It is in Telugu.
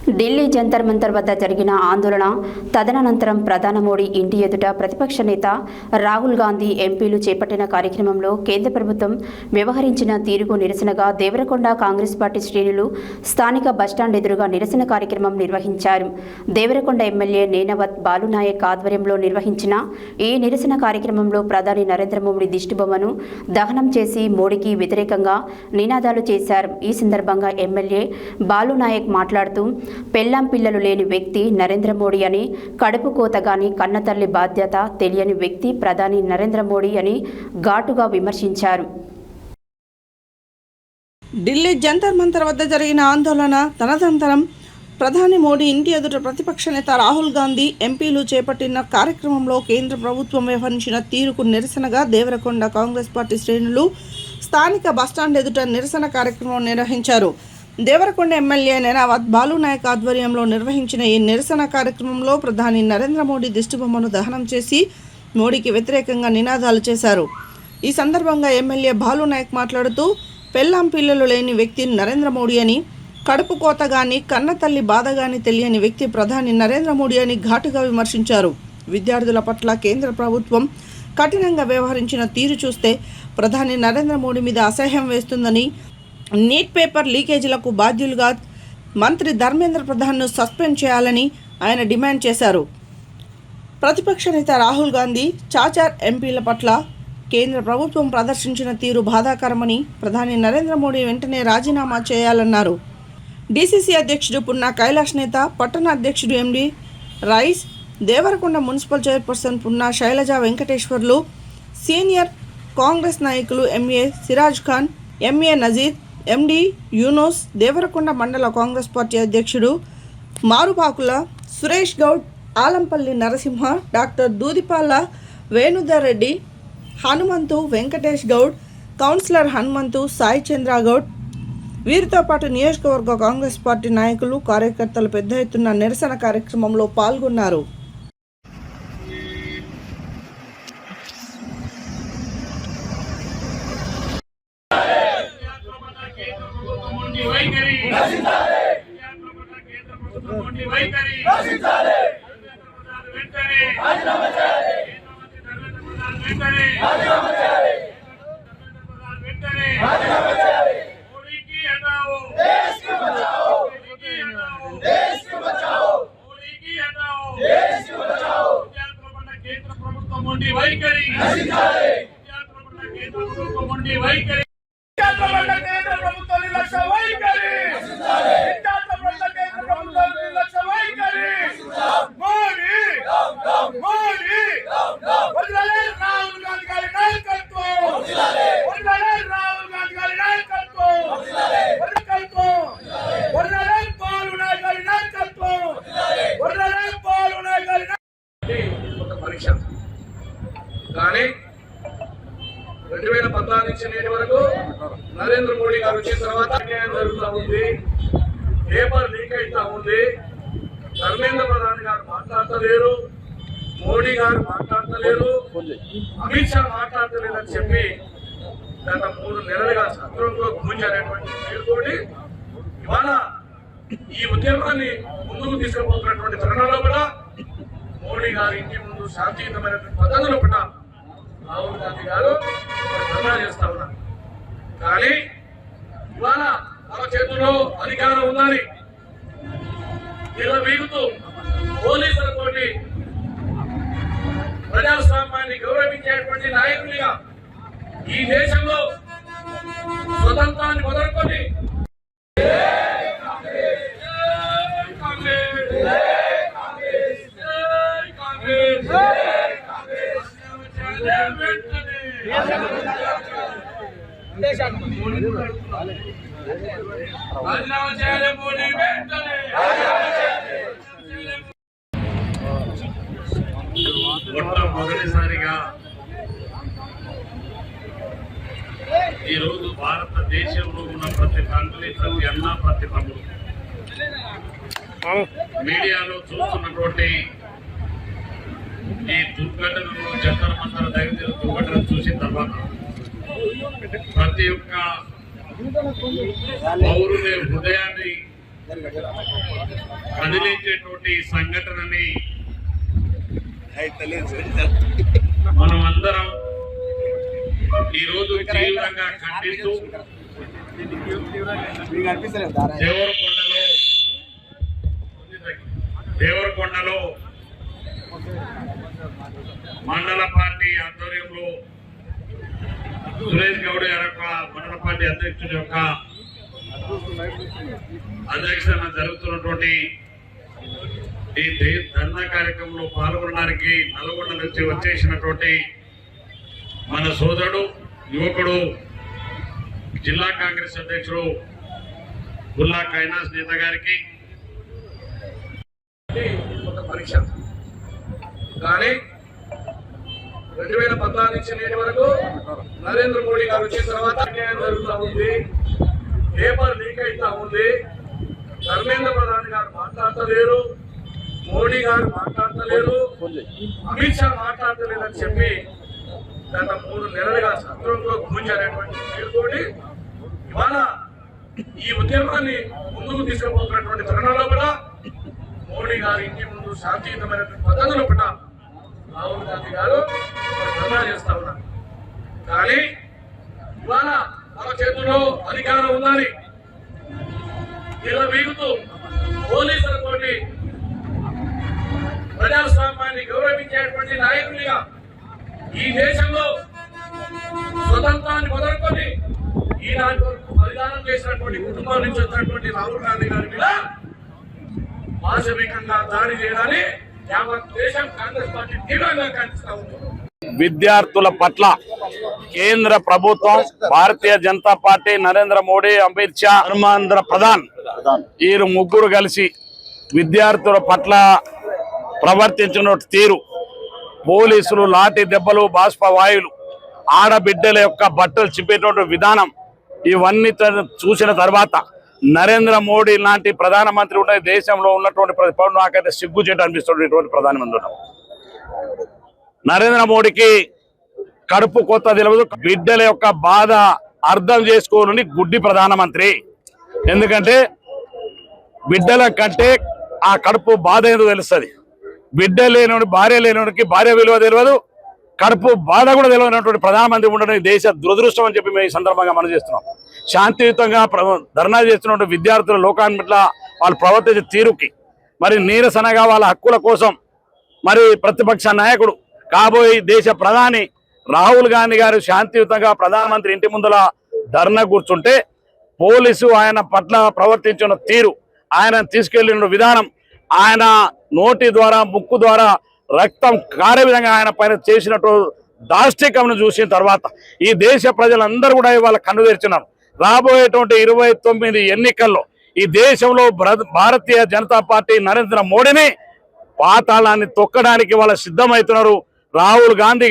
ఢిల్లీ జంతర్ మంతర్ వద్ద జరిగిన ఆందోళన తదనంతరం ప్రధాని మోడీ ఇంటి ఎదుట ప్రతిపక్ష నేత రాహుల్ గాంధీ ఎంపీలు చేపట్టిన కార్యక్రమంలో కేంద్ర ప్రభుత్వం వ్యవహరించిన తీరుకు నిరసనగా దేవరకొండ కాంగ్రెస్ పార్టీ శ్రేణులు స్థానిక బస్టాండ్ ఎదురుగా నిరసన కార్యక్రమం నిర్వహించారు. దేవరకొండ ఎమ్మెల్యే నేనవత్ బాలునాయక్ ఆధ్వర్యంలో నిర్వహించిన ఈ నిరసన కార్యక్రమంలో ప్రధాని నరేంద్ర మోడీ దిష్టిబొమ్మను దహనం చేసి మోడీకి వ్యతిరేకంగా నినాదాలు చేశారు. ఈ సందర్భంగా ఎమ్మెల్యే బాలునాయక్ మాట్లాడుతూ పెళ్ళాం పిల్లలు లేని వ్యక్తి నరేంద్ర మోడీ అని, కడుపు కోతగాని కన్నతల్లి బాధ్యత తెలియని వ్యక్తి ప్రధాని నరేంద్ర మోడీ అని ఘాటుగా విమర్శించారు. ఢిల్లీ జంతర్ మంతర్ వద్ద జరిగిన ఆందోళన తదనంతరం ప్రధాని మోడీ ఇంటి ఎదుట ప్రతిపక్ష నేత రాహుల్ గాంధీ ఎంపీలు చేపట్టిన కార్యక్రమంలో కేంద్ర ప్రభుత్వం వ్యవహరించిన తీరుకు నిరసనగా దేవరకొండ కాంగ్రెస్ పార్టీ శ్రేణులు స్థానిక బస్టాండ్ ఎదుట నిరసన కార్యక్రమం నిర్వహించారు. దేవరకొండ ఎమ్మెల్యే నేనవత్ బాలునాయక్ ఆధ్వర్యంలో నిర్వహించిన ఈ నిరసన కార్యక్రమంలో ప్రధాని నరేంద్ర మోడీ దిష్టిబొమ్మను దహనం చేసి మోడీకి వ్యతిరేకంగా నినాదాలు చేశారు. ఈ సందర్భంగా ఎమ్మెల్యే బాలునాయక్ మాట్లాడుతూ పెళ్ళాం పిల్లలు లేని వ్యక్తి నరేంద్ర మోడీ అని, కడుపు కోత గాని కన్న తల్లి బాధ గాని తెలియని వ్యక్తి ప్రధాని నరేంద్ర మోడీ అని ఘాటుగా విమర్శించారు. విద్యార్థుల పట్ల కేంద్ర ప్రభుత్వం కఠినంగా వ్యవహరించిన తీరు చూస్తే ప్రధాని నరేంద్ర మోడీ మీద అసహ్యం వేస్తుందని, నీట్ పేపర్ లీకేజీలకు బాధ్యులుగా మంత్రి ధర్మేంద్ర ప్రధాన్ను సస్పెండ్ చేయాలని ఆయన డిమాండ్ చేశారు. ప్రతిపక్ష నేత రాహుల్ గాంధీ చాచార్ ఎంపీల పట్ల కేంద్ర ప్రభుత్వం ప్రదర్శించిన తీరు బాధాకరమని, ప్రధాని నరేంద్ర మోడీ వెంటనే రాజీనామా చేయాలన్నారు. డీసీసీ అధ్యక్షుడు పున్నా కైలాష్ నేత, పట్టణ అధ్యక్షుడు MD Rais, Devarakonda municipal chairperson Punna Shailaja Venkateshwarlu, senior Congress నాయకులు MA Siraj Khan, MA Nazir, MD Yunus, Devarakonda మండల కాంగ్రెస్ పార్టీ అధ్యక్షుడు మారుపాకుల సురేష్ గౌడ్, ఆలంపల్లి నరసింహ, డాక్టర్ దూదిపాల వేణుధర్ రెడ్డి, హనుమంతు, వెంకటేష్ గౌడ్, కౌన్సిలర్ హనుమంతు, సాయి చంద్ర గౌడ్, వీరితో పాటు నియోజకవర్గ కాంగ్రెస్ పార్టీ నాయకులు, కార్యకర్తలు పెద్ద ఎత్తున నిరసన కార్యక్రమంలో పాల్గొన్నారు. కానీ 2014 నుంచి నేటి వరకు నరేంద్ర మోడీ గారు వచ్చిన తర్వాత అన్యాయం జరుగుతూ ఉంది, పేపర్ లీక్ అవుతా ఉంది, ధర్మేంద్ర ప్రధాని గారు మాట్లాడతలేరు, మోడీ గారు మాట్లాడతలేరు, అమిత్ షా మాట్లాడతలేదని చెప్పి గత 3 నెలలుగా సత్రంలో గుంజనేటువంటి పేరుతోటి ఇవాళ ఈ ఉద్యమాన్ని ముందుకు తీసుకుపోతున్నటువంటి తరుణంలో కూడా మోడీ గారి ఇంటి ముందు శాంతియుతమైనటువంటి పద్ధతులు కూడా రాహుల్ గాంధీ గారు ధర్నా చేస్తా ఉన్నారు. కానీ ఇవాళ మన చేతుల్లో అధికారం ఉందని ఇలా వీగుతూ పోలీసులతోటి ప్రజాస్వామ్యాన్ని గౌరవించేటువంటి నాయకునిగా ఈ దేశంలో స్వతంత్రాన్ని మొదలుకొని మొట్టమొదటిసారిగా ఈరోజు భారతదేశంలో ఉన్న ప్రతి తండ్రి, ప్రతి అన్న, ప్రతి తమ్ముడు మీడియాలో చూస్తున్నటువంటి ఈ దుర్ఘటనను, జంతర్ మంతర్ దగ్గర దుర్ఘటన చూసిన తర్వాత ప్రతి ఒక్క పౌరుని హృదయాన్ని కదిలించేటువంటి సంఘటనని మనమందరం ఈరోజు తీవ్రంగా ఖండిస్తూ దేవరకొండలో మండల పార్టీ ఆధ్వర్యంలో సురేష్ గౌడ్ గారి యొక్క మండల పార్టీ అధ్యక్షుడి యొక్క అధ్యక్షతన జరుగుతున్నటువంటి ఈ ధర్నా కార్యక్రమంలో పాల్గొనడానికి నల్గొండ నుంచి వచ్చేసినటువంటి మన సోదరుడు యువకుడు జిల్లా కాంగ్రెస్ అధ్యక్షుడు గుల్లా కైనాస్ నేత గారికి ఒక పరీక్ష. కానీ 2014 నుంచి నేటి వరకు నరేంద్ర మోడీ గారు వచ్చిన తర్వాత అన్యాయం జరుగుతూ ఉంది, పేపర్ లీక్ అవుతా ఉంది, ధర్మేంద్ర ప్రధాన్ గారు మాట్లాడతలేరు, మోడీ గారు మాట్లాడతలేరు, అమిత్ షా మాట్లాడతలేదని చెప్పి గత 3 నెలలుగా సత్రంలో గురించేటువంటి పేరుతోటి ఇవాళ ఈ ఉద్యమాన్ని ముందుకు తీసుకుపోతున్నటువంటి తరుణంలో కూడా మోడీ గారి ఇంటి ముందు శాంతియుతమైనటువంటి పద్ధతిలో కూడా రాహుల్ గాంధీ గారు ధర్నా చేస్తా ఉన్నారు. కానీ ఇవాళ మన చేతుల్లో అధికారం ఉందని ఇలా వీగుతూ పోలీసులతోటి ప్రజాస్వామ్యాన్ని గౌరవించేటువంటి నాయకుడిగా ఈ దేశంలో స్వతంత్రాన్ని మొదలుకొని ఈనాటి వరకు బలిదానం చేసినటువంటి కుటుంబం నుంచి వచ్చినటువంటి రాహుల్ గాంధీ గారి మీద పాశవికంగా దాడి చేయడాన్ని యావత్ దేశం కాంగ్రెస్ పార్టీ తీవ్రంగా ఖండిస్తా ఉంది. విద్యార్థుల పట్ల కేంద్ర ప్రభుత్వం, భారతీయ జనతా పార్టీ, నరేంద్ర మోడీ, అమిత్ షా, ధర్మేంద్ర ప్రధాన్ ఈ ముగ్గురు కలిసి విద్యార్థుల పట్ల ప్రవర్తించిన తీరు, పోలీసులు లాఠీ దెబ్బలు, బాష్ప వాయువులు, ఆడబిడ్డల యొక్క బట్టలు చింపేటువంటి విధానం, ఇవన్నీ చూసిన తర్వాత నరేంద్ర మోడీ లాంటి ప్రధానమంత్రి ఉంటే దేశంలో ఉన్నటువంటి పౌరులు నాకైతే సిగ్గుచేటు అనిపిస్తుంది. ఇటువంటి ప్రధానమంత్రి నరేంద్ర మోడీకి కడుపు కొత్త తెలియదు, బిడ్డల యొక్క బాధ అర్థం చేసుకోవాలని గుడ్డి ప్రధానమంత్రి. ఎందుకంటే బిడ్డల కంటే ఆ కడుపు బాధ ఏదో తెలుస్తుంది. బిడ్డ లేనివాడు, భార్య లేనివాడికి భార్య విలువ తెలియదు, కడుపు బాధ కూడా తెలియనటువంటి ప్రధానమంత్రి ఉండడం దేశ దురదృష్టం అని చెప్పి మేము ఈ సందర్భంగా మనం చేస్తున్నాం. శాంతియుతంగా ధర్నా చేస్తున్నటువంటి విద్యార్థుల లోకాన్ని పట్ల వాళ్ళు ప్రవర్తించే తీరుకి మరి నీరసనగా వాళ్ళ హక్కుల కోసం మరి ప్రతిపక్ష నాయకుడు కాబోయే దేశ ప్రధాని రాహుల్ గాంధీ గారు శాంతియుతంగా ప్రధానమంత్రి ఇంటి ముందర ధర్నా కూర్చుంటే పోలీసు ఆయన పట్ల ప్రవర్తించిన తీరు, ఆయన తీసుకెళ్లిన విధానం, ఆయన నోటి ద్వారా ముక్కు ద్వారా రక్తం కారే విధంగా ఆయన పైన చేసినట్టు దాష్టికంను చూసిన తర్వాత ఈ దేశ ప్రజలందరూ కూడా ఇవాళ కన్ను తెరిచినారు. రాబోయేటువంటి 29 ఎన్నికల్లో ఈ దేశంలో భారతీయ జనతా పార్టీ నరేంద్ర మోడీని పాతాళాన్ని తొక్కడానికి వాళ్ళ సిద్ధమవుతున్నారు. రాహుల్ గాంధీ